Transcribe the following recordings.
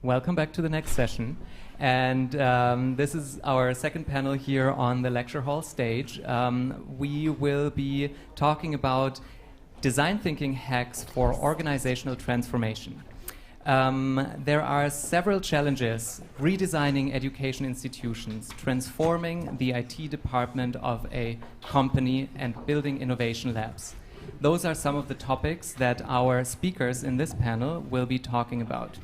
Welcome back to the next session. And this is our second panel here on the lecture hall stage. We will be talking about design thinking hacks for organizational transformation. There are several challenges redesigning education institutions, transforming the IT department of a company, and building innovation labs. Those are some of the topics that our speakers in this panel will be talking about.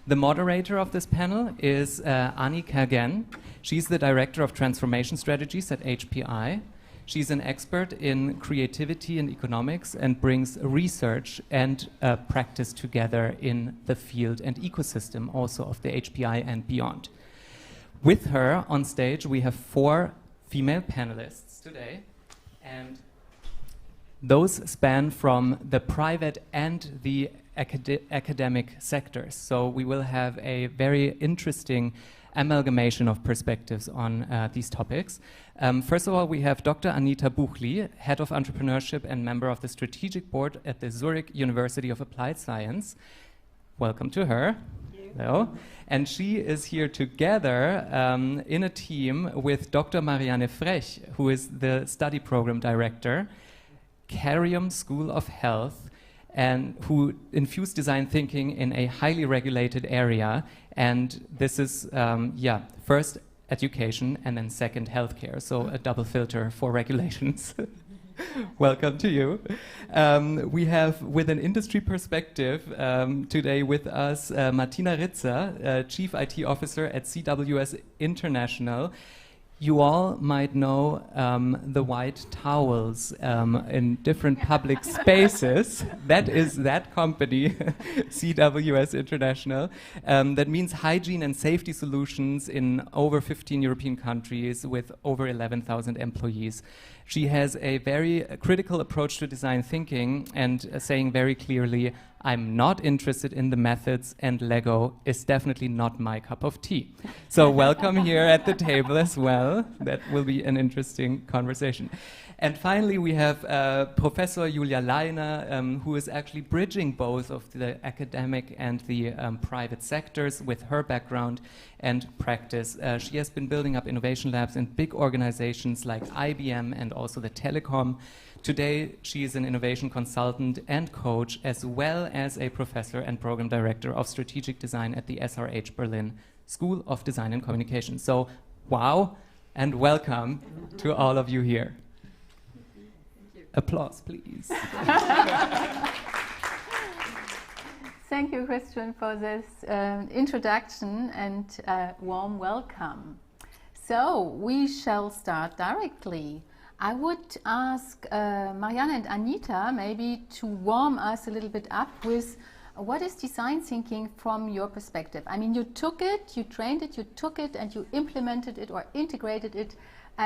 The moderator of this panel is Annie Kerguenne. She's the Director of Transformation Strategies at HPI. She's an expert in creativity and economics and brings research and practice together in the field and ecosystem also of the HPI and beyond. With her on stage, we have 4 female panelists today, and those span from the private and the academic sectors. So we will have a very interesting amalgamation of perspectives on these topics. First of all, we have Dr. Anita Buchli, Head of Entrepreneurship and member of the Strategic Board at the Zurich University of Applied Science. Welcome to her. Hello. And she is here together in a team with Dr. Marianne Frech, who is the Study Program Director, Careum School of Health, and who infused design thinking in a highly regulated area. And this is, first education and then second healthcare, so a double filter for regulations. Welcome to you. We have, with an industry perspective, today with us Martina Ritzer, Chief IT Officer at CWS International. You all might know the white towels in different public spaces. That is that company, CWS International. That means hygiene and safety solutions in over 15 European countries with over 11,000 employees. She has a very critical approach to design thinking and saying very clearly, I'm not interested in the methods, and Lego is definitely not my cup of tea. So welcome here at the table as well. That will be an interesting conversation. And finally, we have Professor Julia Leihener, who is actually bridging both of the academic and the private sectors with her background and practice. She has been building up innovation labs in big organizations like IBM and also the telecom. Today, she is an innovation consultant and coach, as well as a professor and program director of strategic design at the SRH Berlin School of Design and Communication. So, wow, and welcome to all of you here. Applause, please. Thank you, Christian, for this introduction and warm welcome. So, we shall start directly. I would ask Marianne and Anita maybe to warm us a little bit up with what is design thinking from your perspective? I mean, you took it, you trained it, you took it, and you implemented it or integrated it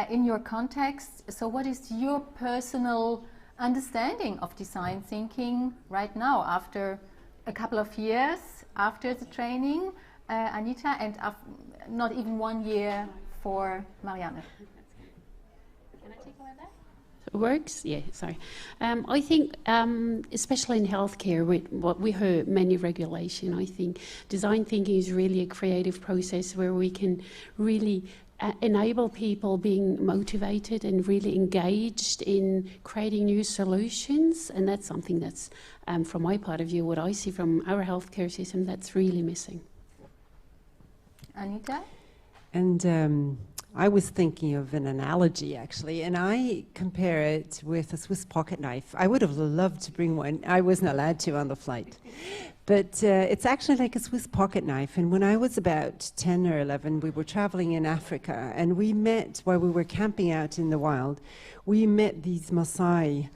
in your context. So what is your personal understanding of design thinking right now, after a couple of years after the training, Anita, and not even 1 year for Marianne? Works? Yeah, sorry. I think, especially in healthcare, with what we heard, many regulation, I think design thinking is really a creative process where we can really enable people being motivated and really engaged in creating new solutions. And that's something that's, from my part of view, what I see from our healthcare system, that's really missing. Anita? And I was thinking of an analogy, actually, and I compare it with a Swiss pocket knife. I would have loved to bring one. I wasn't allowed to on the flight. But it's actually like a Swiss pocket knife. And when I was about 10 or 11, we were traveling in Africa, and we met, while we were camping out in the wild, we met these Maasai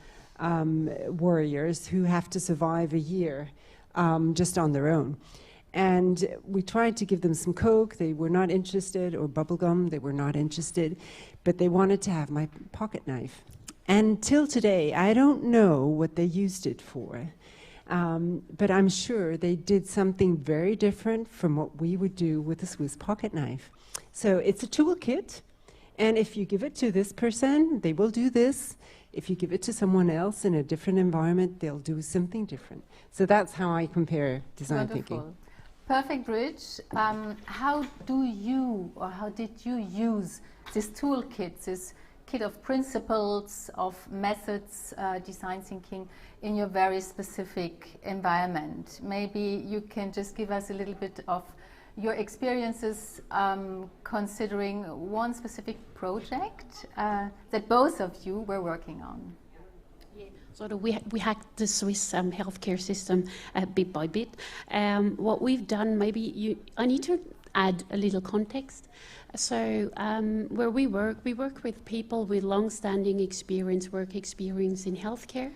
warriors who have to survive a year just on their own. And we tried to give them some Coke. They were not interested, or bubblegum. They were not interested, but they wanted to have my pocket knife. And till today, I don't know what they used it for, but I'm sure they did something very different from what we would do with a Swiss pocket knife. So it's a toolkit, and if you give it to this person, they will do this. If you give it to someone else in a different environment, they'll do something different. So that's how I compare design thinking. Perfect, Rich. How do you, or how did you use this toolkit, this kit of principles, of methods, design thinking in your very specific environment? Maybe you can just give us a little bit of your experiences considering one specific project that both of you were working on. Yeah. So we hacked the Swiss healthcare system bit by bit. What we've done, I need to add a little context. So where we work with people with long-standing work experience in healthcare.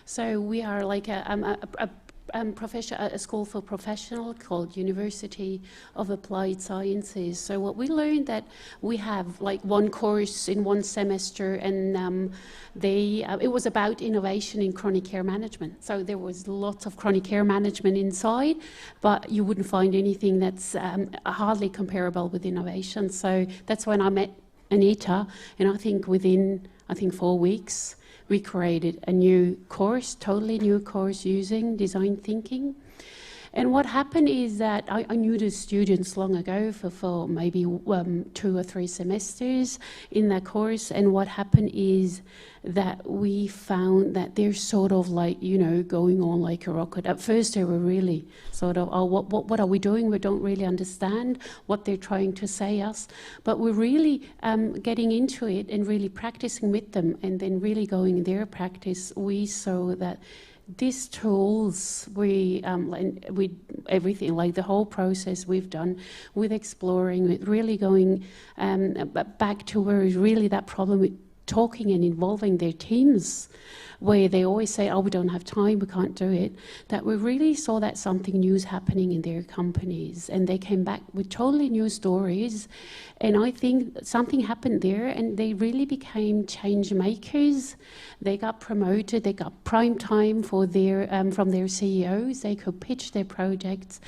So we are like a school for professional called University of Applied Sciences. So what we learned that we have like one course in one semester, and it was about innovation in chronic care management. So there was lots of chronic care management inside, but you wouldn't find anything that's hardly comparable with innovation. So that's when I met Anita, and I think within 4 weeks, we created a new course, totally new course using design thinking. And what happened is that I knew the students long ago for maybe 2 or 3 semesters in that course. And what happened is that we found that they're sort of like, going on like a rocket. At first they were really sort of, what are we doing? We don't really understand what they're trying to say us. But we're really getting into it and really practicing with them, and then really going in their practice. We saw that these tools, we everything, like the whole process we've done with exploring, with really going back to where is really that problem with talking and involving their teams, where they always say, we don't have time, we can't do it, that we really saw that something new is happening in their companies, and they came back with totally new stories. And I think something happened there, and they really became change makers. They got promoted, they got prime time for from their CEOs, they could pitch their projects,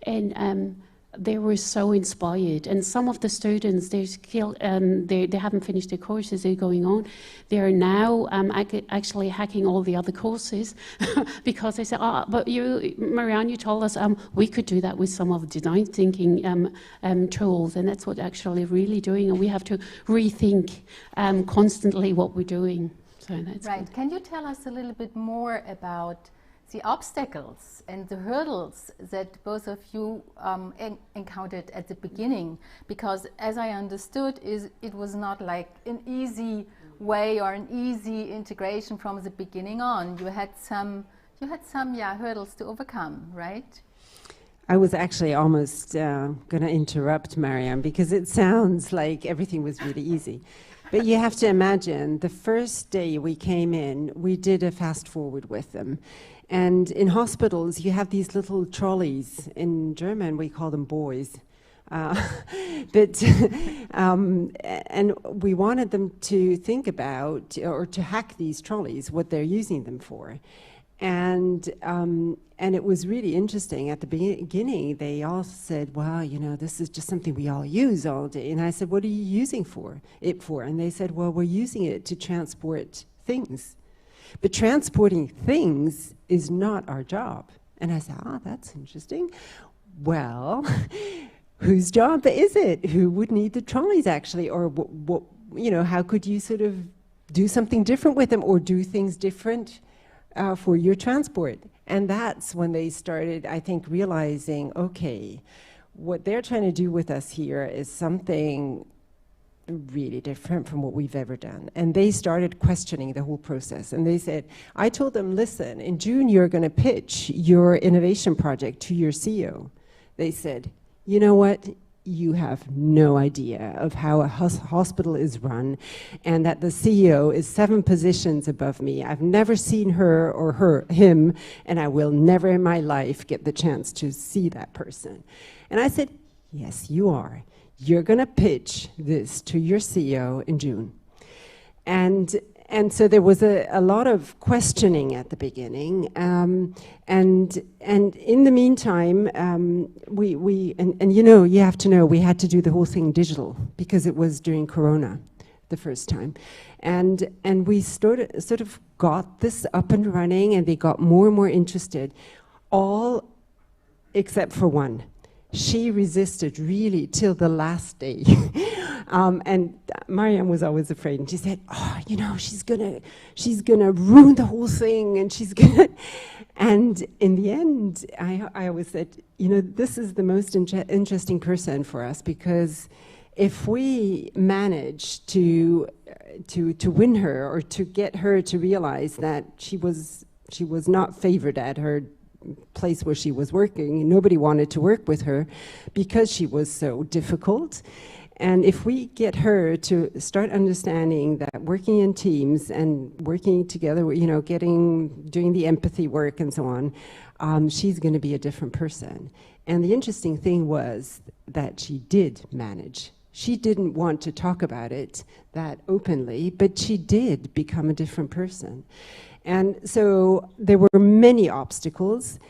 and they were so inspired. And some of the students, they're still, they haven't finished their courses, they're going on. They are now actually hacking all the other courses because they said, but Marianne, you told us we could do that with some of the design thinking tools, and that's what actually really doing, and we have to rethink constantly what we're doing. So that's right. good. Can you tell us a little bit more about the obstacles and the hurdles that both of you encountered at the beginning? Because as I understood, it was not like an easy way or an easy integration from the beginning on. You had some hurdles to overcome, right? I was actually almost going to interrupt Marianne, because it sounds like everything was really easy. But you have to imagine, the first day we came in, we did a fast forward with them. And in hospitals, you have these little trolleys. In German, we call them boys. And we wanted them to think about, or to hack these trolleys, what they're using them for. And it was really interesting. At the beginning, they all said, well, this is just something we all use all day. And I said, what are you using it for? And they said, well, we're using it to transport things. But transporting things is not our job. And I said, that's interesting. Well, whose job is it? Who would need the trolleys, actually? Or what, how could you sort of do something different with them, or do things different for your transport? And that's when they started, I think, realizing, okay, what they're trying to do with us here is something really different from what we've ever done. And they started questioning the whole process. And they said, I told them, listen, in June you're going to pitch your innovation project to your CEO. They said, you know what? You have no idea of how a hospital is run, and that the CEO is 7 positions above me. I've never seen her or him, and I will never in my life get the chance to see that person. And I said, yes, you are. You're going to pitch this to your CEO in June. And And so there was a lot of questioning at the beginning, and in the meantime, you have to know, we had to do the whole thing digital because it was during Corona the first time, and we sort of got this up and running, and they got more and more interested, all except for one. She resisted really till the last day. And Marianne was always afraid, and she said, "Oh, she's gonna ruin the whole thing, and she's gonna." And in the end, I always said, this is the most interesting person for us, because if we manage to win her, or to get her to realize that she was not favored at her place where she was working, nobody wanted to work with her because she was so difficult. And if we get her to start understanding that working in teams and working together, doing the empathy work and so on, she's going to be a different person. And the interesting thing was that she did manage. She didn't want to talk about it that openly, but she did become a different person. And so there were many obstacles,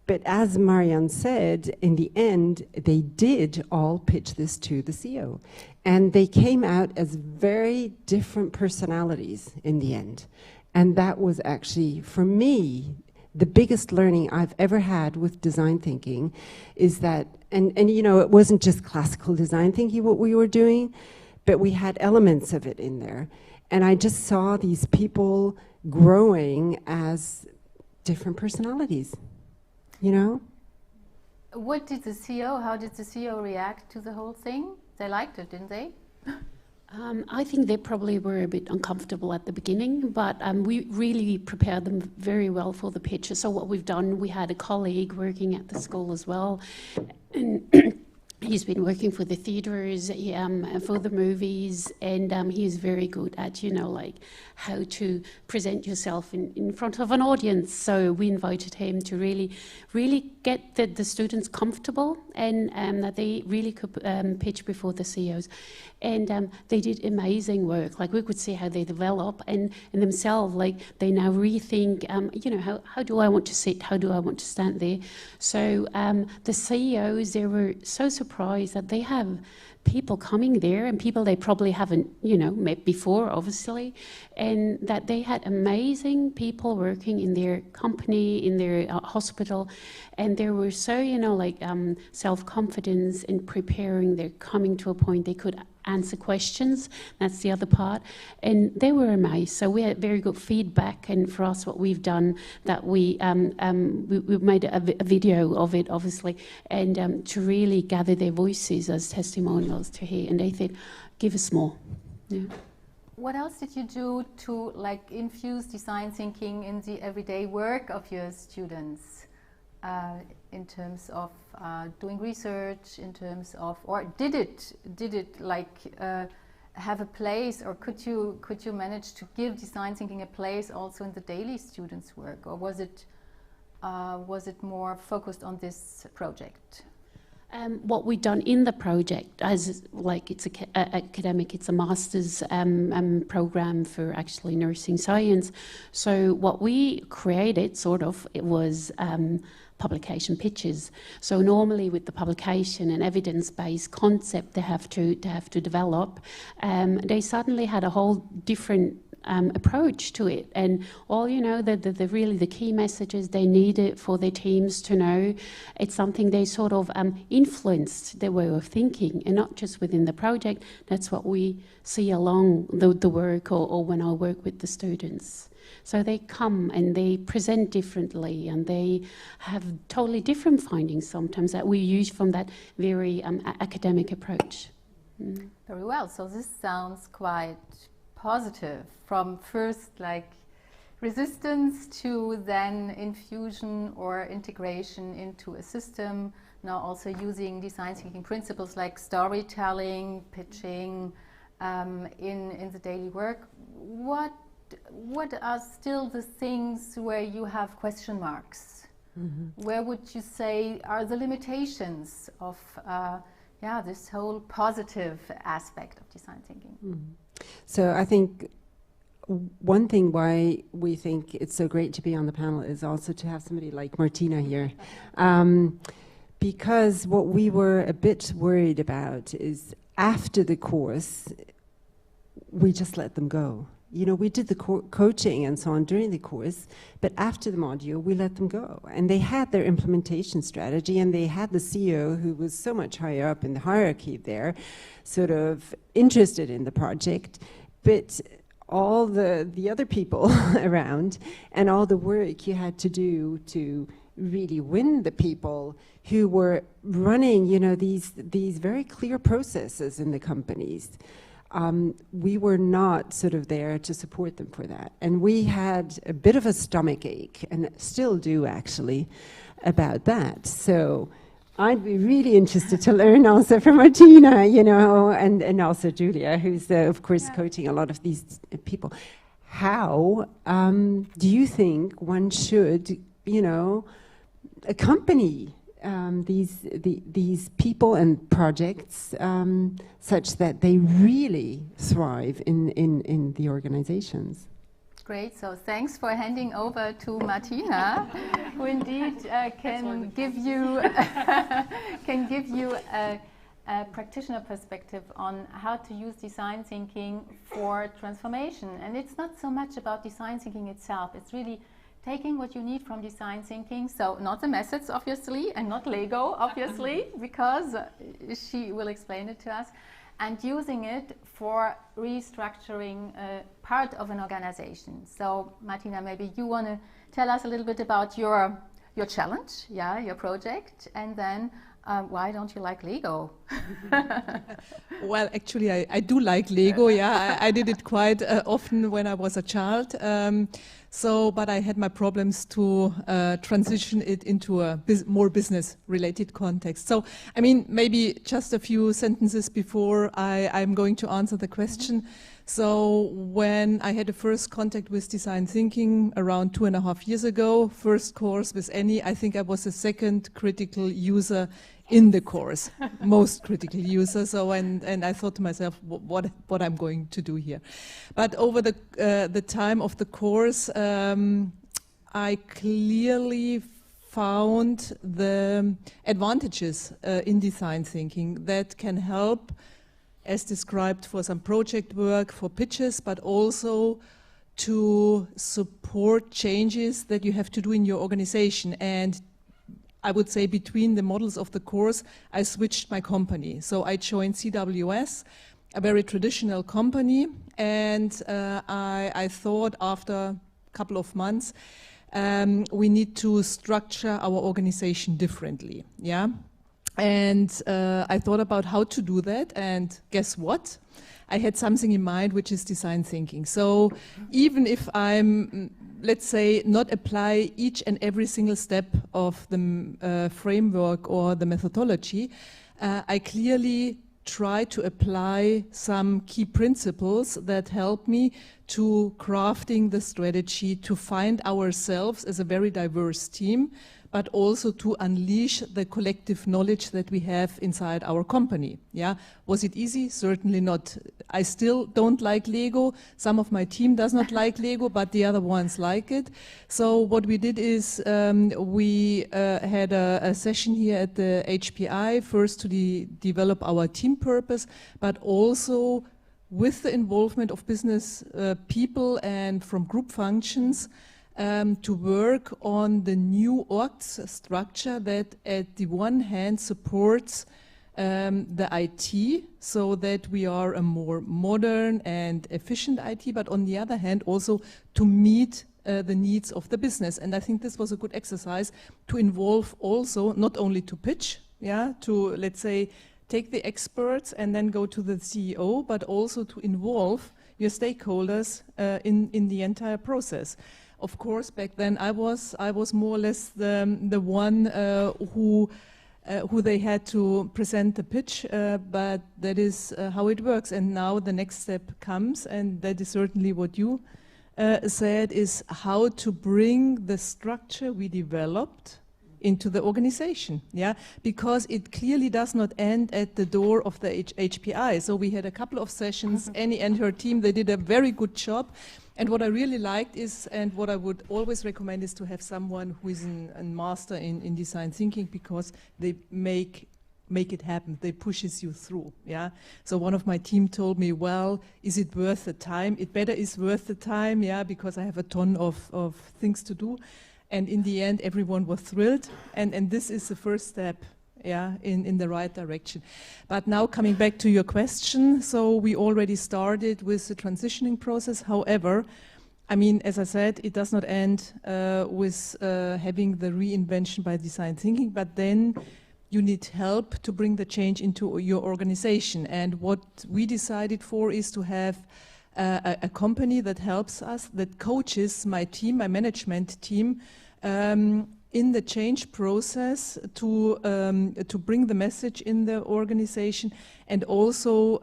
but as Marianne said, in the end, they did all pitch this to the CEO. And they came out as very different personalities in the end. And that was actually, for me, the biggest learning I've ever had with design thinking is that, and it wasn't just classical design thinking what we were doing, but we had elements of it in there. And I just saw these people growing as different personalities, What did the CEO, how did the CEO react to the whole thing? They liked it, didn't they? I think they probably were a bit uncomfortable at the beginning, but we really prepared them very well for the pitch. So what we've done, we had a colleague working at the school as well, and he's been working for the theatres, for the movies, and he's very good at, how to present yourself in front of an audience. So we invited him to really get the students comfortable, and that they really could pitch before the CEOs. And they did amazing work. Like, we could see how they develop, and themselves, they now rethink, how do I want to sit? How do I want to stand there? So the CEOs, they were so surprised that they have people coming there, and people they probably haven't, met before, obviously, and that they had amazing people working in their company, in their hospital, and they were so, self-confidence in preparing. They're coming to a point they could answer questions. That's the other part, and they were amazed. So we had very good feedback, and for us, what we've done, that we made a video of it, obviously, and to really gather their voices as testimonials to hear, and they said, give us more. Yeah. What else did you do to infuse design thinking in the everyday work of your students, in terms of doing research, in terms of, or did it have a place, or could you manage to give design thinking a place also in the daily students' work, or was it more focused on this project? What we've done in the project, as it's academic, it's a master's program for actually nursing science. So what we created, it was publication pitches. So normally with the publication and evidence-based concept they have to develop, they suddenly had a whole different approach to it, and all the key messages they needed for their teams to know. It's something they sort of influenced their way of thinking, and not just within the project. That's what we see along the work, or when I work with the students. So they come and they present differently, and they have totally different findings sometimes that we use from that very academic approach. Mm. Very well. So this sounds quite positive, from first resistance to then infusion or integration into a system, now also using design thinking principles like storytelling, pitching in the daily work. What are still the things where you have question marks? Mm-hmm. Where would you say are the limitations of this whole positive aspect of design thinking? Mm-hmm. So I think one thing why we think it's so great to be on the panel is also to have somebody like Martina here. Because what we were a bit worried about is after the course, we just let them go. You know, we did the coaching and so on during the course, but after the module, we let them go. And they had their implementation strategy, and they had the CEO, who was so much higher up in the hierarchy there, sort of interested in the project, but all the other people around and all the work you had to do to really win the people who were running, you know, these very clear processes in the companies. We were not sort of there to support them for that. And we had a bit of a stomach ache, and still do actually, about that. So I'd be really interested to learn also from Martina, you know, and also Julia, who's of course coaching a lot of these people. How do you think one should, you know, accompany these people and projects such that they really thrive in the organizations? Great, so thanks for handing over to Martina, who indeed can give you a practitioner perspective on how to use design thinking for transformation. And it's not so much about design thinking itself, it's really taking what you need from design thinking, so not the methods obviously, and not Lego obviously, because she will explain it to us, and using it for restructuring part of an organization. So Martina, maybe you want to tell us a little bit about your challenge, your project, and then why don't you like Lego? Well, actually, I do like Lego. I did it quite often when I was a child. But I had my problems to transition it into a more business-related context. So, I mean, maybe just a few sentences before I'm going to answer the question. So, when I had the first contact with design thinking around 2.5 years ago, first course with Annie, I think I was the second critical user in the course, most critical user. So, and I thought to myself, what I'm going to do here. But over the time of the course, I clearly found the advantages in design thinking that can help, as described, for some project work, for pitches, but also to support changes that you have to do in your organization. And I would say between the models of the course, I switched my company. So I joined CWS, a very traditional company, and I thought after a couple of months, we need to structure our organization differently, And I thought about how to do that, and guess what? I had something in mind, which is design thinking. So even if I'm, let's say, not apply each and every single step of the framework or the methodology, I clearly try to apply some key principles that help me to crafting the strategy, to find ourselves as a very diverse team, but also to unleash the collective knowledge that we have inside our company. Was it easy? Certainly not. I still don't like Lego. Some of my team does not like Lego, but the other ones like it. So what we did is we had a session here at the HPI, first to develop our team purpose, but also with the involvement of business people and from group functions, to work on the new org structure that at the one hand supports the IT, so that we are a more modern and efficient IT, but on the other hand also to meet the needs of the business. And I think this was a good exercise to involve also, not only to pitch, to, let's say, take the experts and then go to the CEO, but also to involve your stakeholders in the entire process. Of course, back then I was more or less the one who they had to present the pitch, but that is how it works. And now the next step comes, and that is certainly what you said, is how to bring the structure we developed into the organization, yeah, because it clearly does not end at the door of the HPI. So we had a couple of sessions, Annie and her team, they did a very good job. And what I really liked is, and what I would always recommend is to have someone who is a master in design thinking, because they make it happen. They pushes you through, yeah. So one of my team told me, well, is it worth the time? It better is worth the time, yeah, because I have a ton of things to do. And in the end, everyone was thrilled. And this is the first step, yeah, in the right direction. But now coming back to your question, so we already started with the transitioning process. However, I mean, as I said, it does not end with having the reinvention by design thinking, but then you need help to bring the change into your organization. And what we decided for is to have a company that helps us, that coaches my team, my management team, in the change process to bring the message in the organization. And also,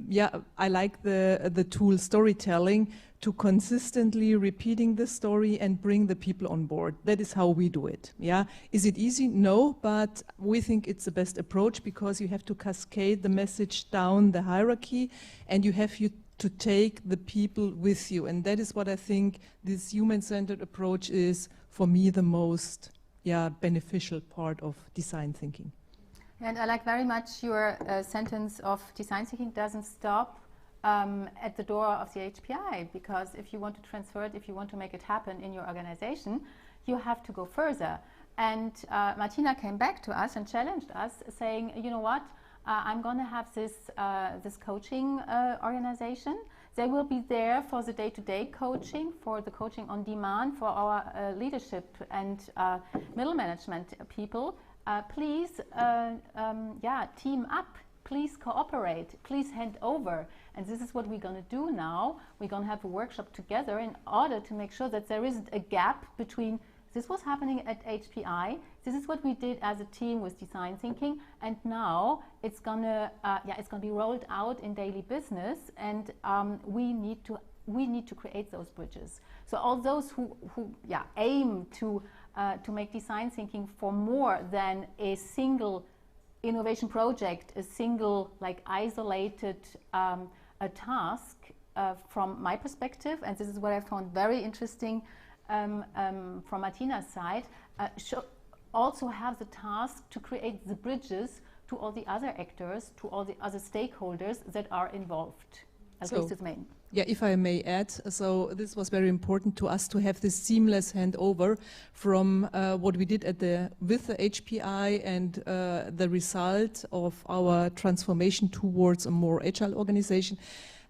yeah, I like the tool storytelling, to consistently repeating the story and bring the people on board. That is how we do it, yeah. Is it easy? No, but we think it's the best approach, because you have to cascade the message down the hierarchy, and you have to take the people with you. And that is what I think this human-centered approach is, for me, the most, yeah, beneficial part of design thinking. And I like very much your sentence of design thinking doesn't stop at the door of the HPI, because if you want to transfer it, if you want to make it happen in your organization, you have to go further. And Martina came back to us and challenged us, saying, you know what, I'm going to have this coaching organization. They will be there for the day-to-day coaching, for the coaching on demand, for our leadership and middle management people. Please, yeah, team up. Please cooperate. Please hand over. And this is what we're going to do now. We're going to have a workshop together in order to make sure that there isn't a gap between this was happening at HPI, this is what we did as a team with design thinking, and now it's going to be rolled out in daily business, and we need to create those bridges. So all those who aim to make design thinking for more than a single innovation project, a single isolated a task, from my perspective, and this is what I found very interesting from Martina's side, also have the task to create the bridges to all the other actors, to all the other stakeholders that are involved. At least it's main. Yeah, if I may add, so this was very important to us to have this seamless handover from what we did with the HPI and the result of our transformation towards a more agile organization,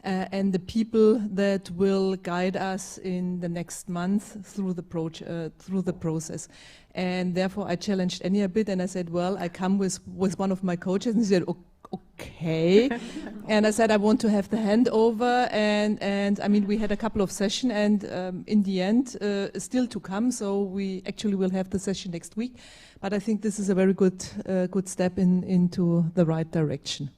and the people that will guide us in the next month through the process. And therefore I challenged Annie a bit, and I said, well, I come with one of my coaches, and he said, okay. And I said, I want to have the handover, and I mean, we had a couple of sessions, and in the end, still to come, so we actually will have the session next week. But I think this is a very good step into the right direction.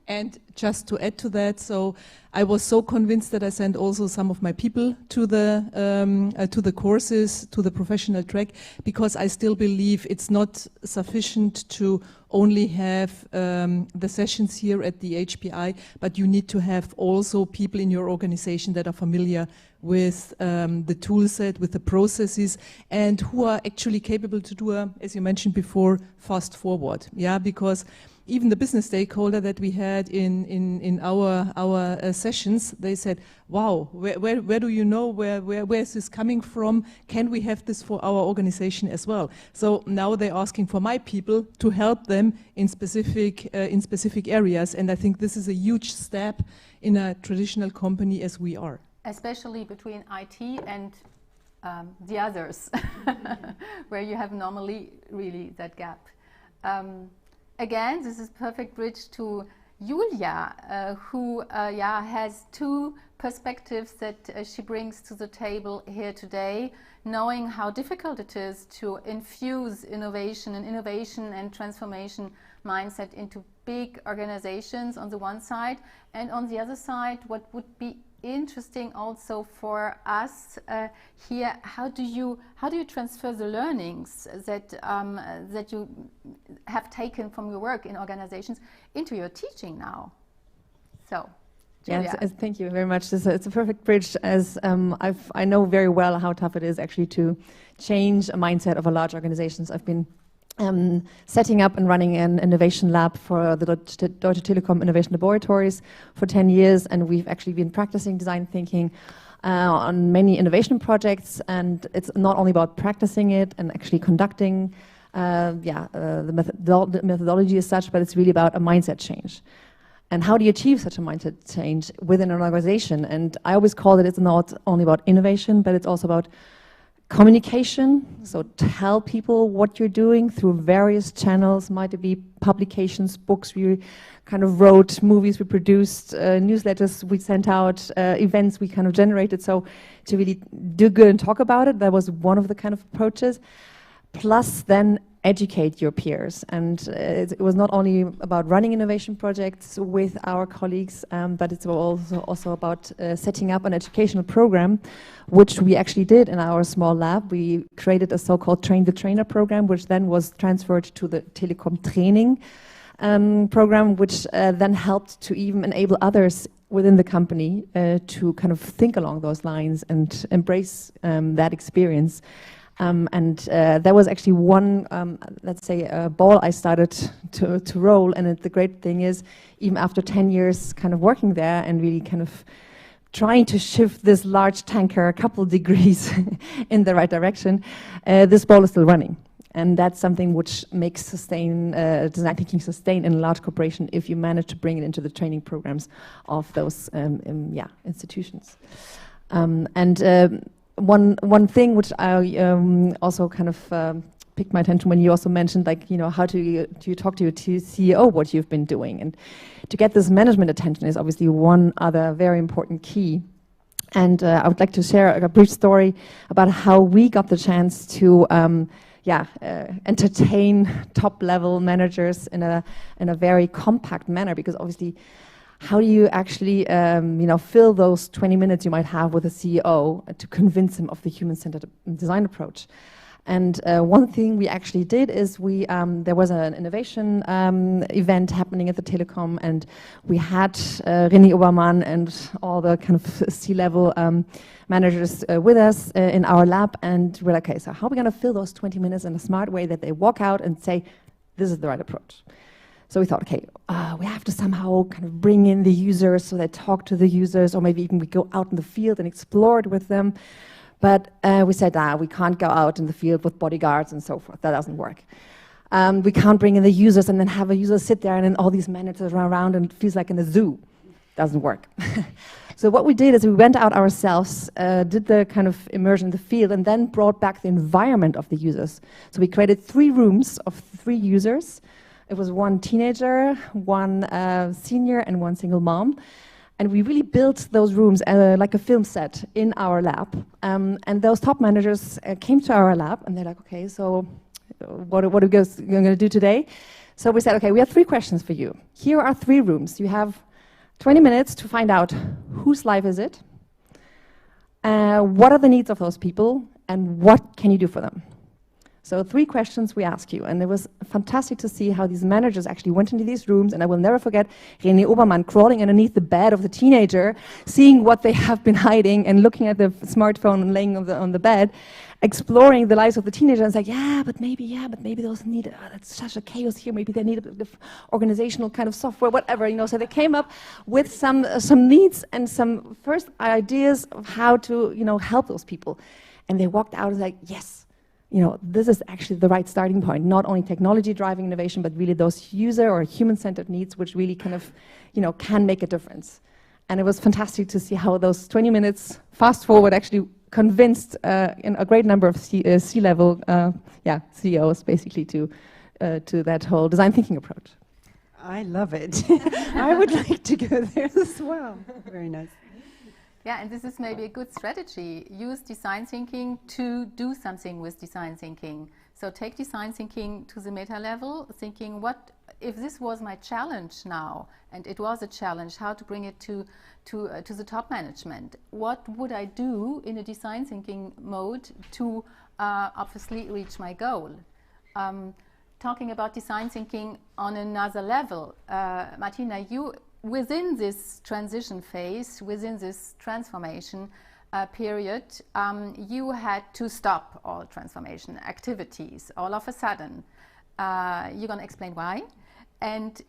And just to add to that, so I was so convinced that I sent also some of my people to the courses, to the professional track, because I still believe it's not sufficient to only have the sessions here at the HPI, but you need to have also people in your organization that are familiar with the tool set, with the processes, and who are actually capable to do as you mentioned before, fast forward. Yeah, because even the business stakeholder that we had in our sessions, they said, wow, where do you know, where is this coming from? Can we have this for our organization as well? So now they're asking for my people to help them in specific areas, and I think this is a huge step in a traditional company as we are. Especially between IT and the others, where you have normally really that gap. Again, this is perfect bridge to Julia, who has two perspectives that she brings to the table here today, knowing how difficult it is to infuse innovation and transformation mindset into big organizations on the one side, and on the other side, what would be interesting also for us here. How do you transfer the learnings that you have taken from your work in organizations into your teaching now? So, Julia. Yes, thank you very much. It's a perfect bridge, as I know very well how tough it is actually to change a mindset of a large organizations. I've been setting up and running an innovation lab for the Deutsche Telekom Innovation Laboratories for 10 years, and we've actually been practicing design thinking on many innovation projects, and it's not only about practicing it and actually conducting the methodology as such, but it's really about a mindset change. And how do you achieve such a mindset change within an organization? And I always call it, it's not only about innovation, but it's also about communication. So tell people what you're doing through various channels. Might it be publications, books we kind of wrote, movies we produced, newsletters we sent out, events we kind of generated. So to really do good and talk about it, that was one of the kind of approaches. Plus then educate your peers. And it was not only about running innovation projects with our colleagues, but it's also about setting up an educational program, which we actually did in our small lab. We created a so-called Train the Trainer program, which then was transferred to the Telekom Training program, which then helped to even enable others within the company to kind of think along those lines and embrace that experience. There was actually one, let's say, ball I started to roll, and the great thing is, even after 10 years kind of working there and really kind of trying to shift this large tanker a couple degrees in the right direction, this ball is still running. And that's something which makes design thinking sustain in a large corporation if you manage to bring it into the training programs of those institutions. One thing which I also kind of piqued my attention when you also mentioned, like, you know, how do you talk to your CEO what you've been doing, and to get this management attention is obviously one other very important key. And I would like to share a brief story about how we got the chance to entertain top-level managers in a very compact manner, because obviously, how do you actually, fill those 20 minutes you might have with a CEO to convince him of the human-centered design approach? And one thing we actually did is there was an innovation event happening at the Telekom, and we had René Obermann and all the kind of C-level managers with us in our lab, and we're like, okay, so how are we going to fill those 20 minutes in a smart way that they walk out and say, this is the right approach? So we thought, okay, we have to somehow kind of bring in the users so they talk to the users, or maybe even we go out in the field and explore it with them. But we said, we can't go out in the field with bodyguards and so forth. That doesn't work. We can't bring in the users and then have a user sit there and then all these managers run around and it feels like in a zoo. Doesn't work. So what we did is we went out ourselves, did the kind of immersion in the field, and then brought back the environment of the users. So we created 3 rooms of 3 users. It was 1 teenager, 1 senior, and 1 single mom. And we really built those rooms like a film set in our lab. And those top managers came to our lab, and they're like, okay, so what are we going to do today? So we said, okay, we have 3 questions for you. Here are 3 rooms. You have 20 minutes to find out whose life is it, what are the needs of those people, and what can you do for them? So 3 questions we ask you, and it was fantastic to see how these managers actually went into these rooms, and I will never forget René Obermann crawling underneath the bed of the teenager, seeing what they have been hiding, and looking at the smartphone and laying on the bed, exploring the lives of the teenager, and it's like, yeah, but maybe those need, that's such a chaos here, maybe they need a bit of organizational kind of software, whatever, you know. So they came up with some needs and some first ideas of how to, you know, help those people. And they walked out and like, yes, you know, this is actually the right starting point. Not only technology driving innovation, but really those user or human-centered needs, which really kind of, you know, can make a difference. And it was fantastic to see how those 20 minutes fast forward actually convinced a great number of C-level CEOs basically to that whole design thinking approach. I love it. I would like to go there as well. Very nice. Yeah, and this is maybe a good strategy. Use design thinking to do something with design thinking. So take design thinking to the meta level, thinking what if this was my challenge now, and it was a challenge, how to bring it to the top management. What would I do in a design thinking mode to obviously reach my goal? Talking about design thinking on another level, Martina, you within this transition phase, within this transformation period, you had to stop all transformation activities all of a sudden. You're going to explain why. And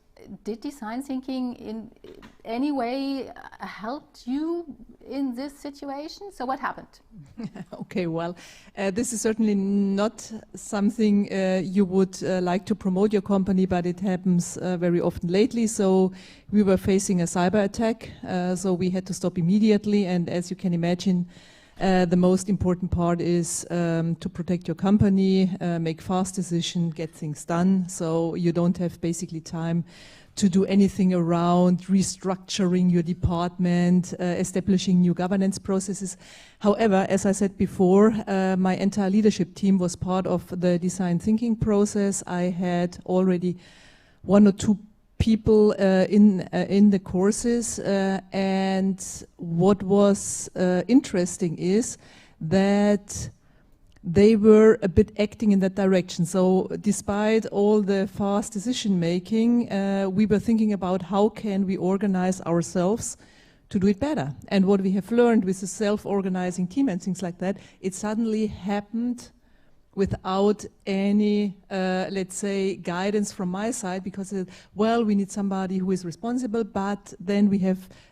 did design thinking in any way helped you in this situation? So what happened? Okay, well, this is certainly not something you would like to promote your company, but it happens very often lately. So we were facing a cyber attack, so we had to stop immediately. And as you can imagine, the most important part is to protect your company, make fast decisions, get things done. So you don't have basically time to do anything around restructuring your department, establishing new governance processes. However, as I said before, my entire leadership team was part of the design thinking process. I had already 1 or 2 people in the courses, and what was interesting is that they were a bit acting in that direction. So despite all the fast decision making, we were thinking about how can we organize ourselves to do it better. And what we have learned with the self-organizing team and things like that, it suddenly happened without any, let's say, guidance from my side, because, well, we need somebody who is responsible, but then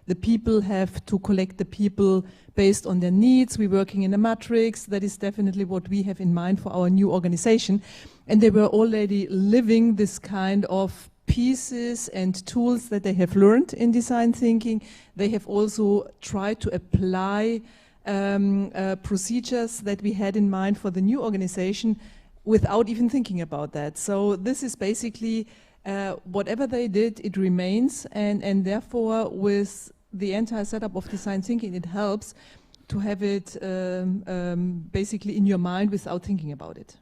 the people have to collect the people based on their needs. We're working in a matrix. That is definitely what we have in mind for our new organization. And they were already living this kind of pieces and tools that they have learned in design thinking. They have also tried to apply procedures that we had in mind for the new organization without even thinking about that. So this is basically whatever they did, it remains, and therefore with the entire setup of design thinking, it helps to have it basically in your mind without thinking about it.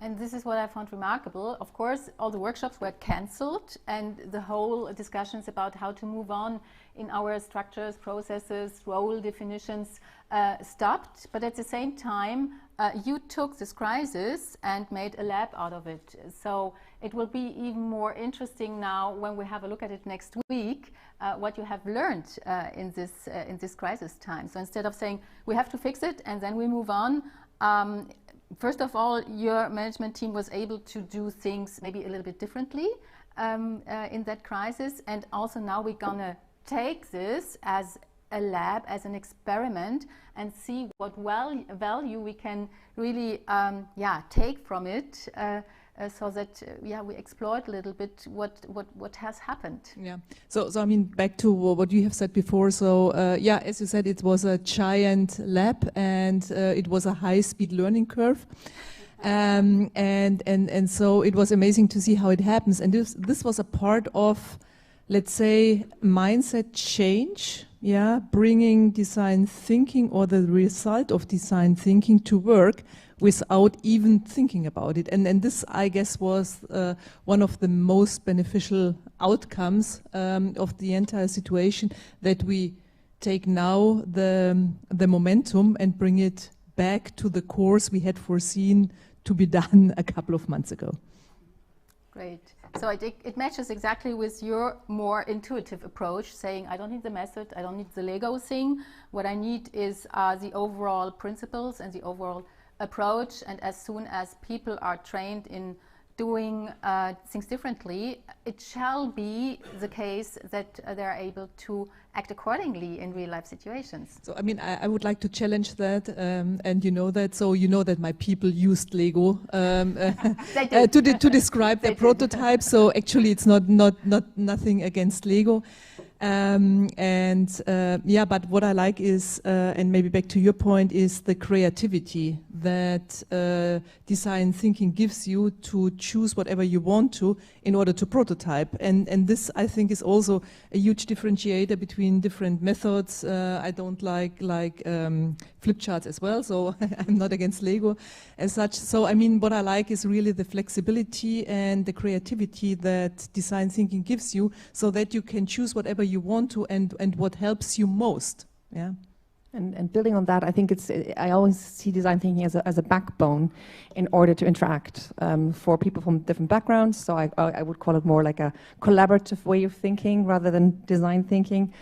And this is what I found remarkable. Of course, all the workshops were cancelled, and the whole discussions about how to move on in our structures, processes, role definitions stopped. But at the same time, you took this crisis and made a lab out of it. So it will be even more interesting now when we have a look at it next week, what you have learned in this crisis time. So instead of saying we have to fix it and then we move on, first of all, your management team was able to do things maybe a little bit differently in that crisis. And also now we're going to take this as a lab, as an experiment, and see what value we can really take from it, so that we exploit a little bit what has happened. Yeah. So I mean, back to what you have said before. So as you said, it was a giant lab, and it was a high-speed learning curve. And so it was amazing to see how it happens. And this was a part of, let's say, mindset change, bringing design thinking or the result of design thinking to work without even thinking about it. And this, I guess, was one of the most beneficial outcomes of the entire situation, that we take now the momentum and bring it back to the course we had foreseen to be done a couple of months ago. Great. So it matches exactly with your more intuitive approach, saying I don't need the method, I don't need the Lego thing. What I need is the overall principles and the overall approach. And as soon as people are trained in doing things differently, it shall be the case that they're able to act accordingly in real life situations. So I mean, I would like to challenge that, and you know that. So you know that my people used Lego to describe their prototype. So actually, it's not nothing against Lego. Yeah, but what I like is, and maybe back to your point, is the creativity that design thinking gives you to choose whatever you want to in order to prototype. And this, I think, is also a huge differentiator between different methods. I don't like flip charts as well, so I'm not against Lego as such. So, I mean, what I like is really the flexibility and the creativity that design thinking gives you, so that you can choose whatever you want to and what helps you most. Yeah. And building on that, I think I always see design thinking as a backbone in order to interact for people from different backgrounds. So I would call it more like a collaborative way of thinking rather than design thinking.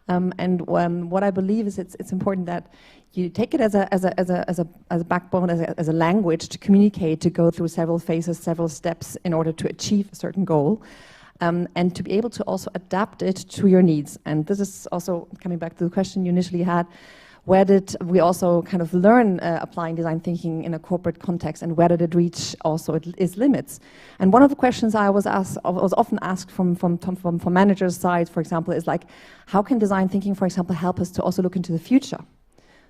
What I believe is it's important that you take it as a backbone, as a language to communicate, to go through several phases, several steps in order to achieve a certain goal. And to be able to also adapt it to your needs. And this is also coming back to the question you initially had, where did we also kind of learn applying design thinking in a corporate context, and where did it reach also its limits? And one of the questions I was often asked from managers' side, for example, is like, how can design thinking, for example, help us to also look into the future?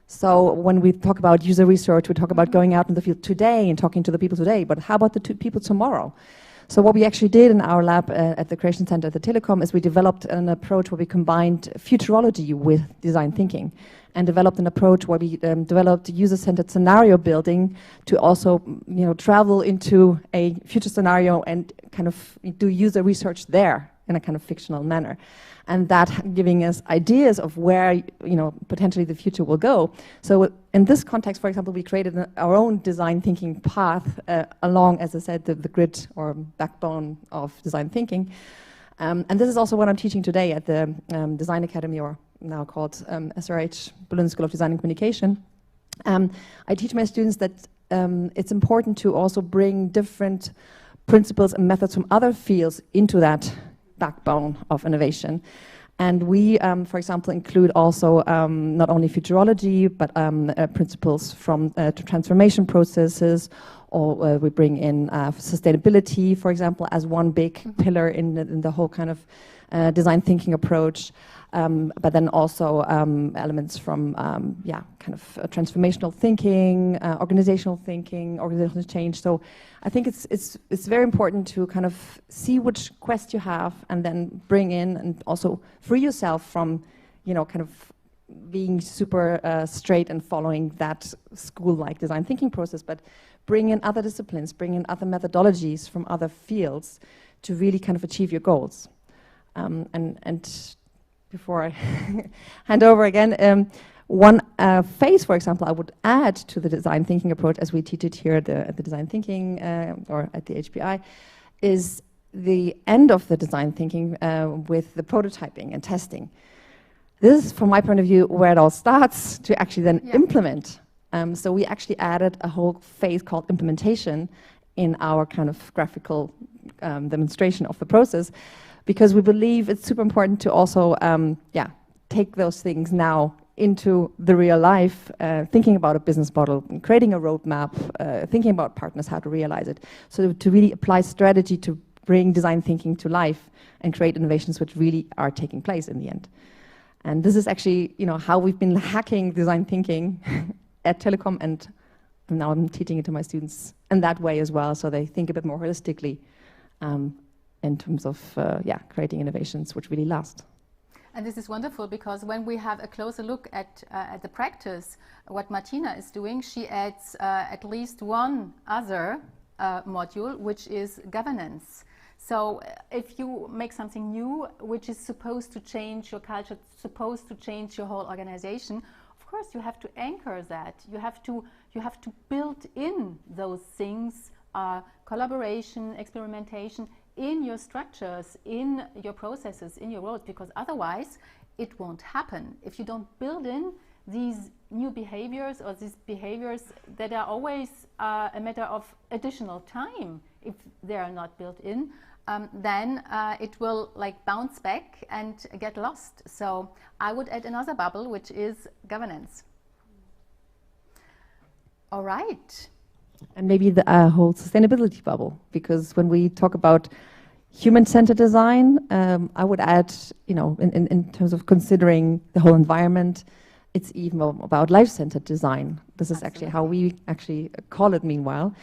So when we talk about user research, we talk about going out in the field today and talking to the people today, but how about the people tomorrow? So what we actually did in our lab at the Creation Center at the Telecom is we developed an approach where we combined futurology with design thinking, and developed an approach where we developed user-centered scenario building to also travel into a future scenario and kind of do user research there in a kind of fictional manner. And that giving us ideas of where potentially the future will go. So in this context, for example, we created our own design thinking path along, as I said, the grid or backbone of design thinking. And this is also what I'm teaching today at the Design Academy, or now called SRH Berlin School of Design and Communication. I teach my students that it's important to also bring different principles and methods from other fields into that backbone of innovation. And we, for example, include also not only futurology, but principles from transformation processes, or we bring in sustainability, for example, as one big pillar in the whole kind of design thinking approach. But then also elements from kind of transformational thinking, organizational change. So I think it's very important to kind of see which quest you have, and then bring in and also free yourself from kind of being super straight and following that school-like design thinking process, but bring in other disciplines, bring in other methodologies from other fields to really kind of achieve your goals. And before I hand over again, one phase, for example, I would add to the design thinking approach, as we teach it here at the design thinking or at the HPI, is the end of the design thinking with the prototyping and testing. This is, from my point of view, where it all starts to actually then implement. So we actually added a whole phase called implementation in our kind of graphical demonstration of the process, because we believe it's super important to also take those things now into the real life, thinking about a business model, creating a roadmap, thinking about partners, how to realize it. So to really apply strategy to bring design thinking to life and create innovations which really are taking place in the end. And this is actually how we've been hacking design thinking at Telecom, and now I'm teaching it to my students in that way as well, so they think a bit more holistically in terms of creating innovations which really last. And this is wonderful, because when we have a closer look at the practice, what Martina is doing, she adds at least one other module, which is governance. So if you make something new, which is supposed to change your culture, supposed to change your whole organization, of course you have to anchor that. You have to build in those things, collaboration, experimentation, in your structures, in your processes, in your roles, because otherwise it won't happen. If you don't build in these new behaviors, or these behaviors that are always a matter of additional time, if they are not built in, then it will bounce back and get lost. So I would add another bubble, which is governance. All right. And maybe the whole sustainability bubble, because when we talk about human-centered design. I would add, you know, in terms of considering the whole environment, it's even about life-centered design. This is actually how we actually call it meanwhile.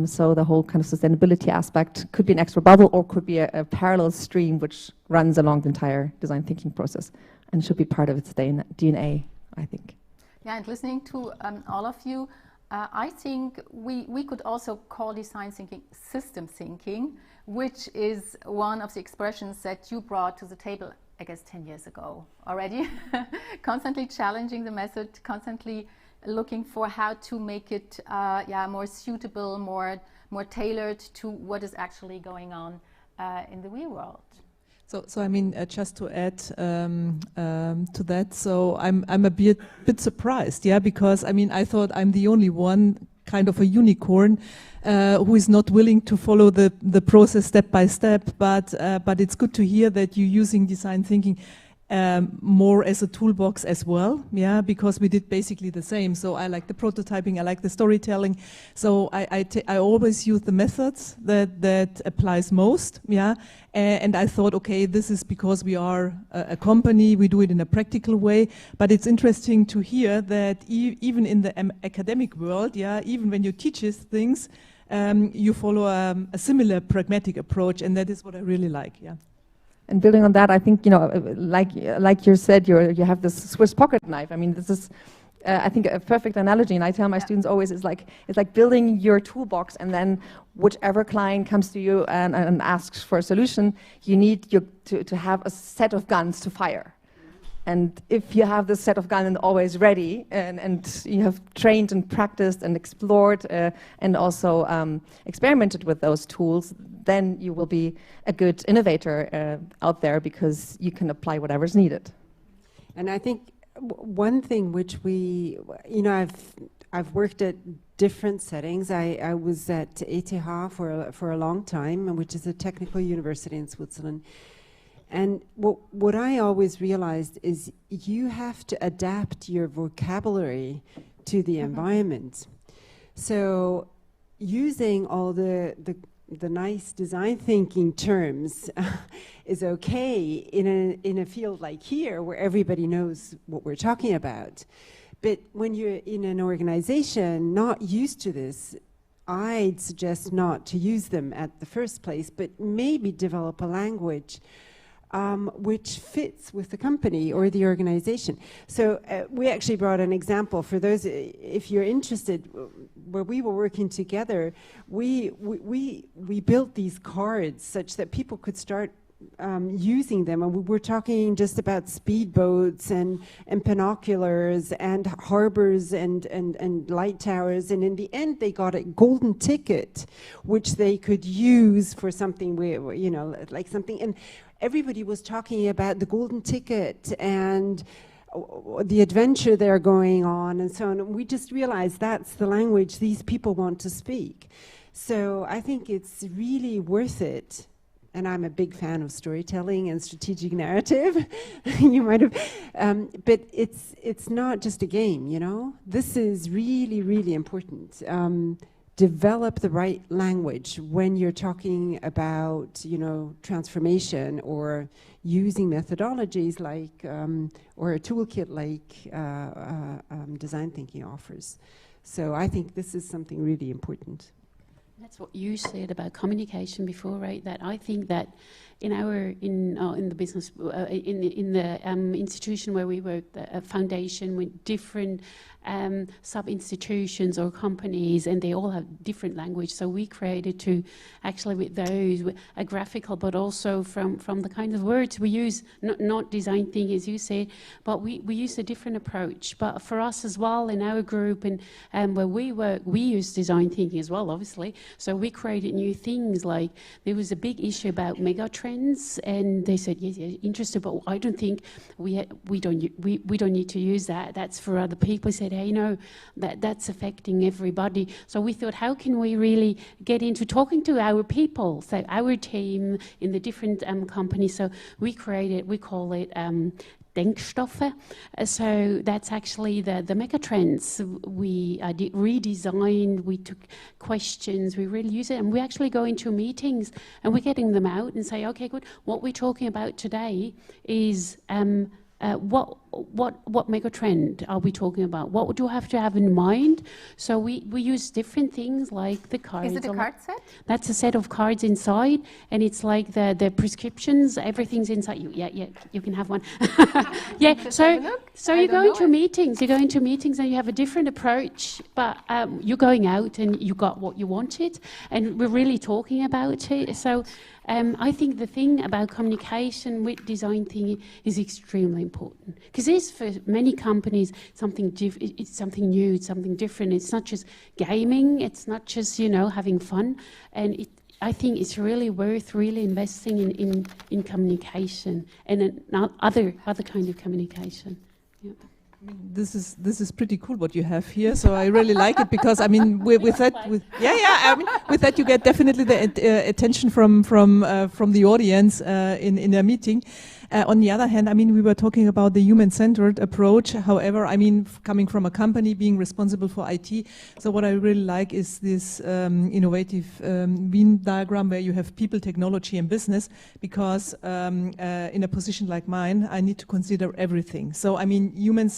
So the whole kind of sustainability aspect could be an extra bubble or could be a parallel stream which runs along the entire design thinking process and should be part of its DNA, I think. Yeah, and listening to all of you, I think we could also call design thinking system thinking, which is one of the expressions that you brought to the table, I guess 10 years ago already. Constantly challenging the method, constantly looking for how to make it more suitable, more tailored to what is actually going on in the real world. So I mean, just to add to that, so I'm a bit surprised, yeah, because I mean, I thought I'm the only one kind of a unicorn who is not willing to follow the process step by step, but it's good to hear that you're using design thinking more as a toolbox as well, yeah, because we did basically the same. So I like the prototyping, I like the storytelling. So I always use the methods that applies most, yeah. And I thought, okay, this is because we are a company, we do it in a practical way. But it's interesting to hear that even in the academic world, yeah, even when you teach things, you follow a similar pragmatic approach, and that is what I really like, yeah. And building on that, I think, you know, like you said, you have this Swiss pocket knife. I mean, this is, I think, a perfect analogy. And I tell my students always, it's like building your toolbox, and then whichever client comes to you and asks for a solution, you need to have a set of guns to fire. And if you have this set of guns always ready, and you have trained and practiced and explored and also experimented with those tools, then you will be a good innovator out there because you can apply whatever's needed. And I think one thing which we, you know, I've worked at different settings. I was at ZHAW for a long time, which is a technical university in Switzerland. And what I always realized is you have to adapt your vocabulary to the environment. So using all the nice design thinking terms is okay in a field like here where everybody knows what we're talking about. But when you're in an organization not used to this, I'd suggest not to use them at the first place, but maybe develop a language which fits with the company or the organization. So we actually brought an example for those, if you're interested, where we were working together, we built these cards such that people could start using them, and we were talking just about speedboats and binoculars and harbors and light towers, and in the end they got a golden ticket which they could use for something, you know, like something, and everybody was talking about the golden ticket and the adventure they're going on and so on. And we just realized that's the language these people want to speak. So I think it's really worth it. And I'm a big fan of storytelling and strategic narrative. You might have, but it's not just a game, you know. This is really, really important. Develop the right language when you're talking about, you know, transformation or using methodologies like, or a toolkit like design thinking offers. So I think this is something really important. That's what you said about communication before, right? That I think that in the business in the institution where we work, a foundation with different sub-institutions or companies, and they all have different language. So we created to actually with those a graphical, but also from the kind of words we use, not design thinking as you said, but we use a different approach. But for us as well in our group and where we work, we use design thinking as well, obviously. So we created new things, like there was a big issue about mega trends, and they said yes, interested, but I don't think we don't need to use that. That's for other people. Said, hey, no, that's affecting everybody. So we thought, how can we really get into talking to our people, so our team in the different companies? So we call it Denkstoffe. So that's actually the megatrends. We redesigned, we took questions, we really use it, and we actually go into meetings and we're getting them out and say, okay, good, what we're talking about today is what mega trend are we talking about? What do you have to have in mind? So we use different things like the cards. Is it a card set? That's a set of cards inside, and it's like the prescriptions. Everything's inside. You can have one. Yeah. So you go into meetings. You go into meetings, and you have a different approach. But you're going out, and you got what you wanted, and we're really talking about it. So. I think the thing about communication with design thinking is extremely important, because it's for many companies something it's something new, it's something different. It's not just gaming, it's not just having fun, and I think it's really worth really investing in communication and other kind of communication. Yeah. I mean, this is pretty cool what you have here. So I really like it, because I mean with that you get definitely the attention from the audience in a meeting. On the other hand, I mean, we were talking about the human-centered approach. However, I mean, coming from a company being responsible for IT, so what I really like is this innovative Venn diagram where you have people, technology, and business, because in a position like mine, I need to consider everything. So, I mean, human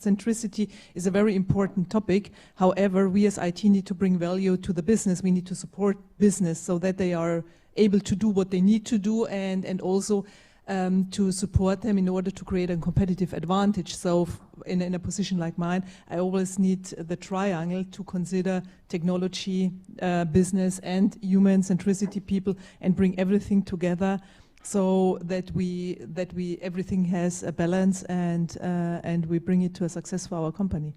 centricity is a very important topic. However, we as IT need to bring value to the business. We need to support business so that they are able to do what they need to do, and also to support them in order to create a competitive advantage. So in a position like mine, I always need the triangle to consider technology, business, and human centricity people, and bring everything together so that everything has a balance, and we bring it to a success for our company.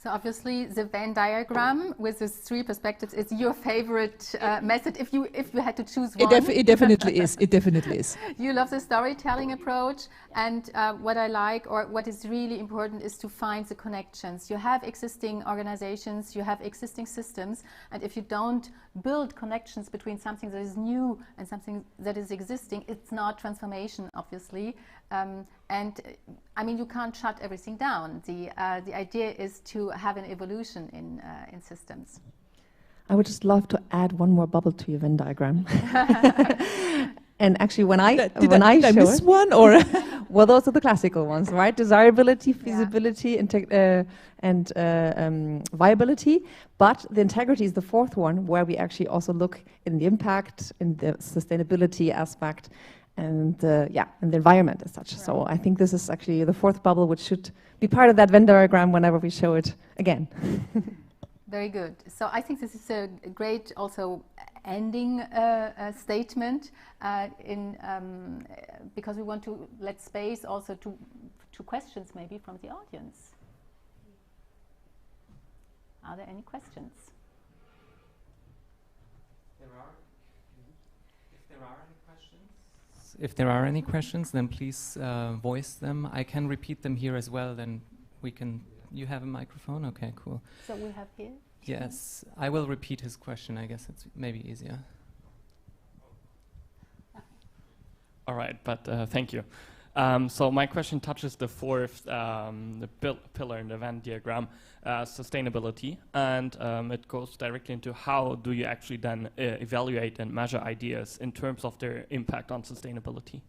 So obviously the Venn diagram with its 3 perspectives is your favorite method if you had to choose one. It definitely is. It definitely is. You love the storytelling approach, and what I like, or what is really important, is to find the connections. You have existing organizations, you have existing systems, and if you don't build connections between something that is new and something that is existing, it's not transformation, obviously. And I mean, you can't shut everything down. The idea is to have an evolution in systems. I would just love to add one more bubble to your Venn diagram. And actually, when I show miss it, one, or well, those are the classical ones, right? Desirability, feasibility, and viability. But the integrity is the 4th one, where we actually also look in the impact, in the sustainability aspect, and the environment as such. Right. So I think this is actually the 4th bubble, which should be part of that Venn diagram whenever we show it again. Very good. So I think this is a great also ending statement because we want to let space also to questions maybe from the audience. Are there any questions? If there are any questions, then please voice them. I can repeat them here as well, then we can... You have a microphone? Okay, cool. So we have here? Yes, I will repeat his question. I guess it's maybe easier. All right, but thank you. So my question touches the 4th pillar in the Venn diagram, sustainability, and it goes directly into how do you actually then evaluate and measure ideas in terms of their impact on sustainability?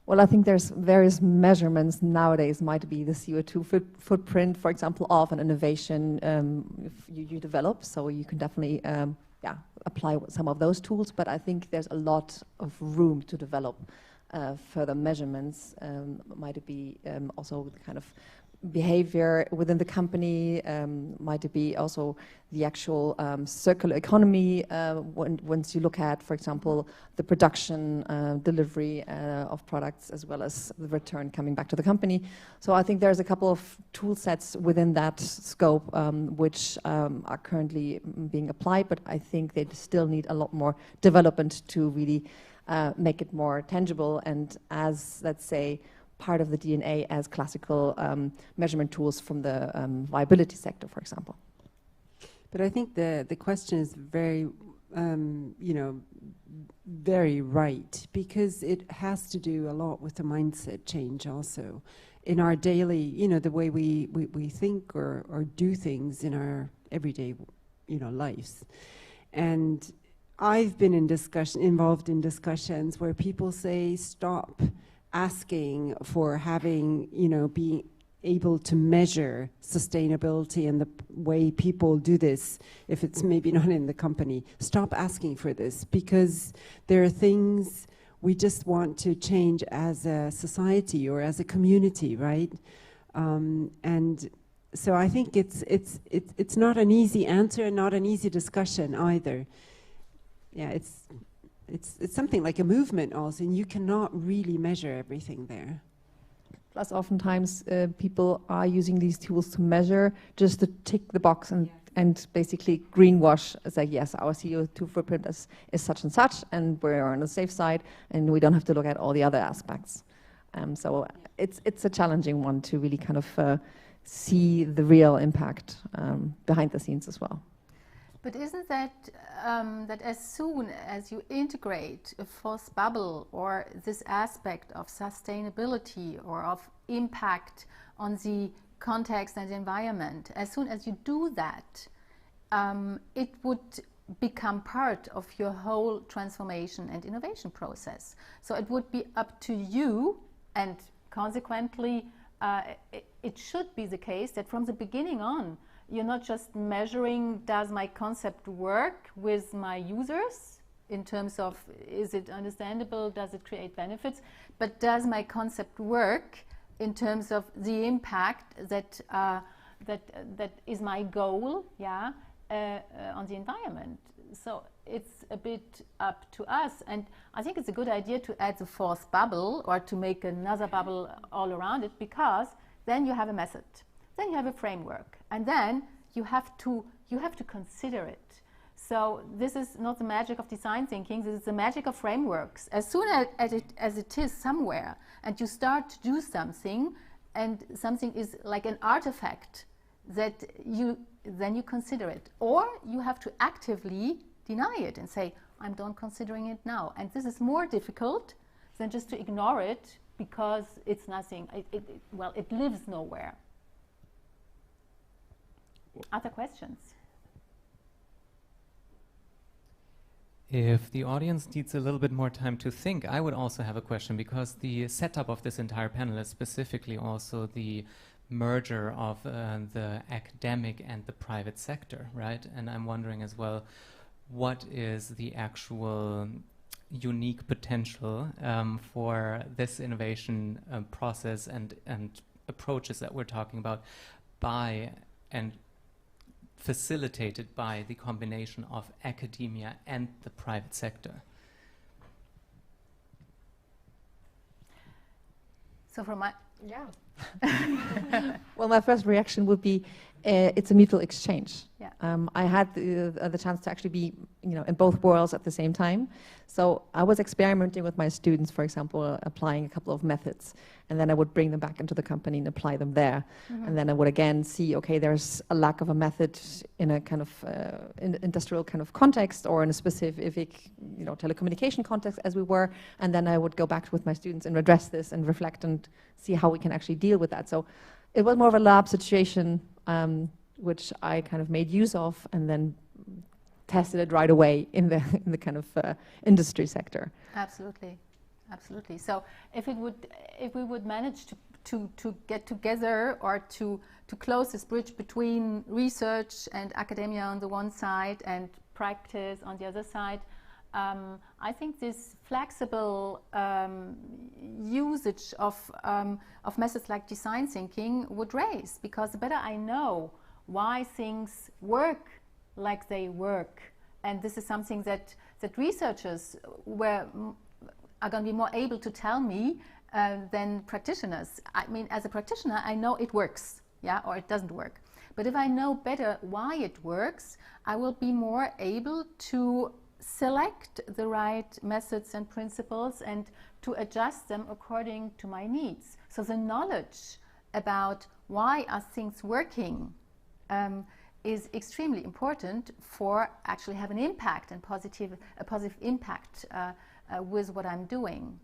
Well, I think there's various measurements nowadays. Might be the CO2 footprint, for example, of an innovation if you develop. So you can definitely apply some of those tools. But I think there's a lot of room to develop further measurements. Might it be also the kind of behavior within the company? Might it be also the actual circular economy once you look at, for example, the production, delivery of products, as well as the return coming back to the company. So I think there's a couple of tool sets within that scope which are currently being applied, but I think they still need a lot more development to really make it more tangible and as, let's say, part of the DNA as classical measurement tools from the viability sector, for example. But I think the question is very you know, very right, because it has to do a lot with the mindset change also in our daily, you know, the way we think or do things in our everyday, you know, lives. And I've been involved in discussions where people say, stop asking for having, you know, being able to measure sustainability and the way people do this, if it's maybe not in the company. Stop asking for this, because there are things we just want to change as a society or as a community, right? And so I think it's not an easy answer and not an easy discussion either. Yeah, it's something like a movement also, and you cannot really measure everything there. Plus, oftentimes people are using these tools to measure, just to tick the box and basically greenwash, say, yes, our CO2 footprint is such and such, and we're on the safe side, and we don't have to look at all the other aspects. So it's a challenging one to really kind of see the real impact behind the scenes as well. But isn't that that as soon as you integrate a false bubble or this aspect of sustainability or of impact on the context and the environment, as soon as you do that, it would become part of your whole transformation and innovation process. So it would be up to you, and consequently it should be the case that from the beginning on, you're not just measuring, does my concept work with my users in terms of, is it understandable, does it create benefits, but does my concept work in terms of the impact that that is my goal, on the environment. So it's a bit up to us, and I think it's a good idea to add the fourth bubble or to make another bubble all around it, because then you have a method. Then you have a framework, and then you have to consider it. So this is not the magic of design thinking, this is the magic of frameworks. As soon as it is somewhere, and you start to do something, and something is like an artifact, that then you consider it. Or you have to actively deny it and say, I'm not considering it now. And this is more difficult than just to ignore it because it's nothing, it lives nowhere. Other questions? If the audience needs a little bit more time to think, I would also have a question, because the setup of this entire panel is specifically also the merger of the academic and the private sector, right? And I'm wondering as well, what is the actual unique potential for this innovation process and approaches that we're talking about by and facilitated by the combination of academia and the private sector? So from my Well, my first reaction would be it's a mutual exchange. Yeah. I had the chance to actually be, in both worlds at the same time. So I was experimenting with my students, for example, applying a couple of methods, and then I would bring them back into the company and apply them there. Mm-hmm. And then I would again see, okay, there's a lack of a method in a kind of industrial kind of context, or in a specific, telecommunication context, as we were. And then I would go back with my students and address this and reflect and see how we can actually deal with that. So it was more of a lab situation, which I kind of made use of, and then tested it right away in the kind of industry sector. Absolutely, absolutely. So if we would manage to get together, or to close this bridge between research and academia on the one side and practice on the other side, I think this flexible usage of methods like design thinking would raise, because the better I know why things work like they work, and this is something that researchers are going to be more able to tell me than practitioners. I mean, as a practitioner, I know it works, or it doesn't work. But if I know better why it works, I will be more able to select the right methods and principles and to adjust them according to my needs. So the knowledge about why are things working is extremely important for actually have an impact and a positive impact with what I'm doing.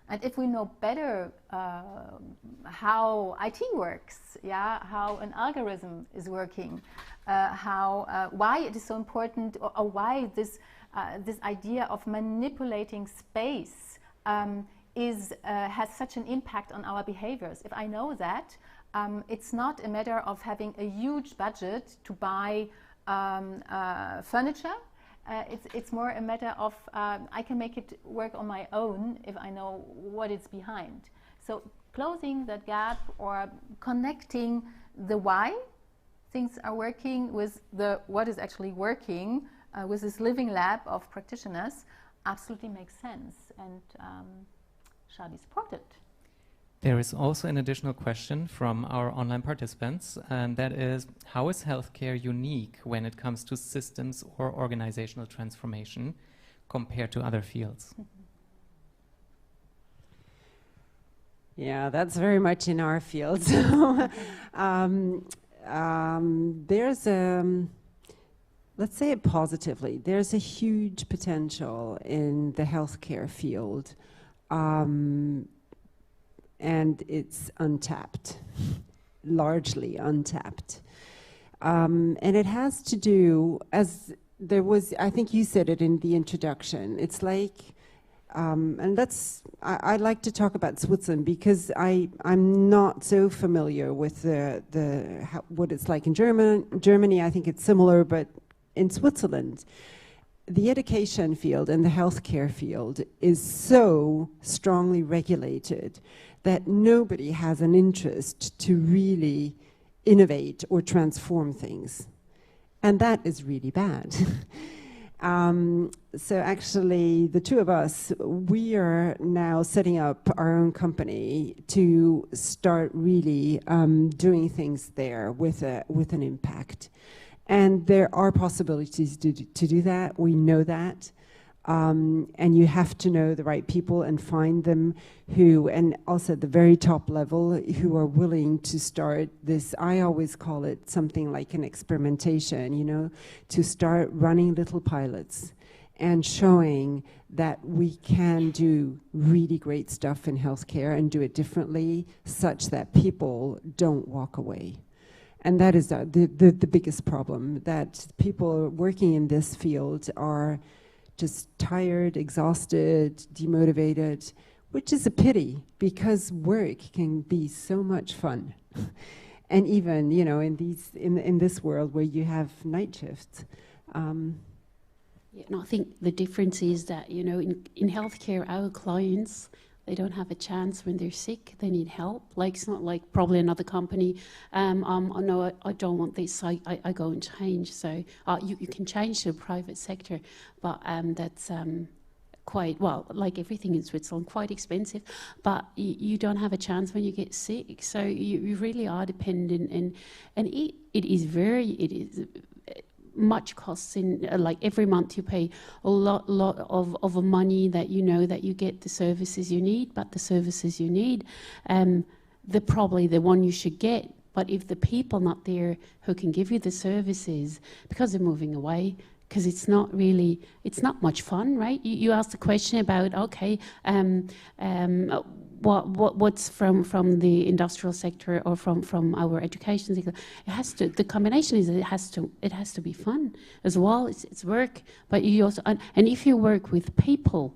And if we know better how IT works, how an algorithm is working, why it is so important, or why this idea of manipulating space has such an impact on our behaviors. If I know that, it's not a matter of having a huge budget to buy furniture. It's more a matter of I can make it work on my own if I know what it's behind. So closing that gap or connecting the why things are working with the what is actually working with this living lab of practitioners absolutely makes sense and shall be supported. There is also an additional question from our online participants, and that is, how is healthcare unique when it comes to systems or organizational transformation compared to other fields? Yeah, that's very much in our field. There's let's say it positively, there's a huge potential in the healthcare field. And it's untapped, largely untapped. And it has to do, as there was, I think you said it in the introduction, it's like, and I like to talk about Switzerland because I'm not so familiar with what it's like in Germany. I think it's similar, but in Switzerland, the education field and the healthcare field is so strongly regulated that nobody has an interest to really innovate or transform things. And that is really bad. So actually, the two of us, we are now setting up our own company to start really doing things there with an impact. And there are possibilities to do that. We know that. And you have to know the right people and find them who, and also at the very top level, who are willing to start this, I always call it something like an experimentation, you know, to start running little pilots and showing that we can do really great stuff in healthcare and do it differently such that people don't walk away. And that is the biggest problem, that people working in this field are just tired, exhausted, demotivated, which is a pity because work can be so much fun. And even, you know, in this world where you have night shifts. Yeah, no, I think the difference is that, you know, in healthcare, our clients, they don't have a chance when they're sick, they need help. Like, it's not like probably another company, no, I don't want this, I go and change. So you can change to the private sector, but that's quite, well, like everything in Switzerland, quite expensive, but you don't have a chance when you get sick. So you really are dependent, and it is much costs in, like every month you pay a lot of money that you know that you get the services you need, but the services you need, they're probably the one you should get. But if the people not there who can give you the services, because they're moving away, because it's not much fun, right? You asked the question about, okay, what's from the industrial sector or from our education sector? It has to. The combination is that it has to be fun as well. It's work, but you also and if you work with people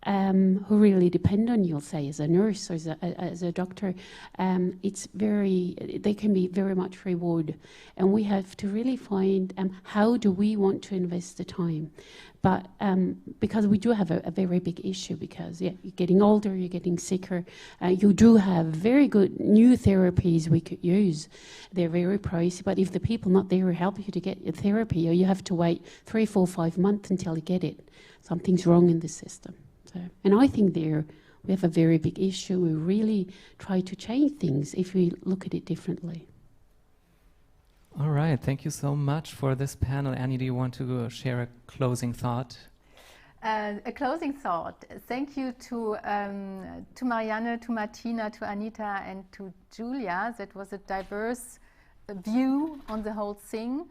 who really depend on you, say as a nurse or as a doctor, they can be very much rewarded, and we have to really find how do we want to invest the time. But because we do have a very big issue, because you're getting older, you're getting sicker. You do have very good new therapies we could use. They're very pricey, but if the people not there who help you to get your therapy, or you have to wait 3, 4, 5 months until you get it, something's wrong in the system. So, and I think we have a very big issue. We really try to change things if we look at it differently. All right, thank you so much for this panel. Annie, do you want to share a closing thought? A closing thought. Thank you to Marianne, to Martina, to Anita, and to Julia. That was a diverse view on the whole thing.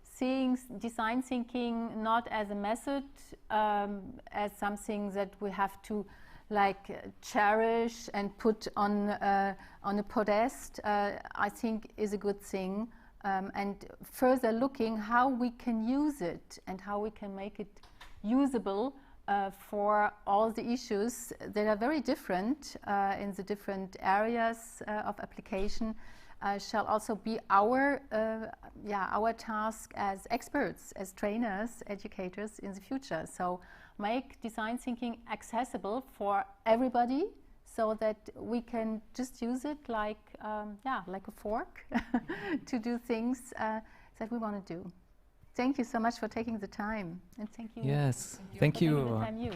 seeing design thinking not as a method, as something that we have to cherish and put on a podest, I think is a good thing. And further looking how we can use it and how we can make it usable for all the issues that are very different in the different areas of application. Shall also be our task as experts, as trainers, educators in the future. So make design thinking accessible for everybody, so that we can just use it like a fork to do things that we want to do. Thank you so much for taking the time, and thank you. Yes, thank you. For taking the time, you.